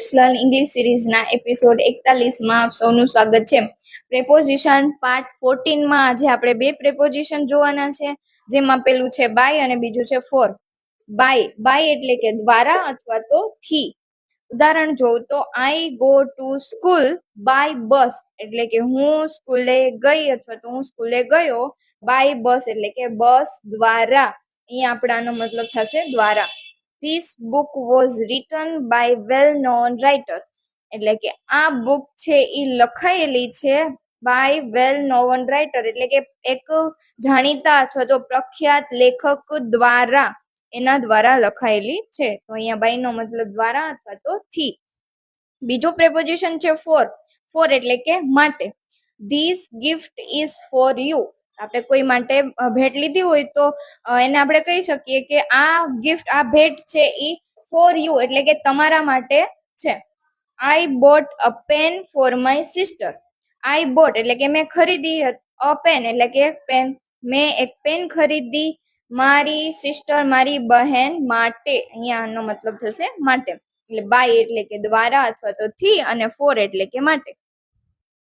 Learn English સિરીઝના episode 41 માં આપ સૌનું સ્વાગત છે. પ્રેપોઝિશન પાર્ટ 14 માં આજે આપણે બે પ્રેપોઝિશન જોવાના છે, જેમાં પેલું છે બાય અને બીજું છે ફોર. બાય એટલે કે દ્વારા અથવા તો થી. ઉદાહરણ જોઉં તો I go to school by bus એટલે કે હું સ્કૂલે ગઈ અથવા તો હું સ્કૂલે ગયો બાય બસ એટલે કે બસ દ્વારા. અહીંયા આપણાનો મતલબ થશે દ્વારા. This book was written by well-known writer એટલે કે આ બુક છે એ લખાયેલી છે બાય well-known writer એટલે કે એક જાણીતા અથવા તો પ્રખ્યાત લેખક દ્વારા, એના દ્વારા લખાયેલી છે. તો અહીંયા બાય નો મતલબ દ્વારા અથવા તો થી. બીજો પ્રેપોઝિશન છે ફોર એટલે કે માટે. This gift is for you. આપણે કોઈ માટે ભેટ લીધી હોય તો એને આપણે કહી શકીએ કે આ ગિફ્ટ, આ ભેટ છે એ ફોર યુ એટલે કે તમારા માટે છે. I bought a pen for my sister. I bought એટલે કે મેં ખરીદી અ પેન એટલે કે એક પેન. મેં એક પેન ખરીદી મારી સિસ્ટર, મારી બહેન માટે. અહીંયા આનો મતલબ થશે માટે. એટલે બાય એટલે કે દ્વારા અથવા તો થી અને ફોર એટલે કે માટે.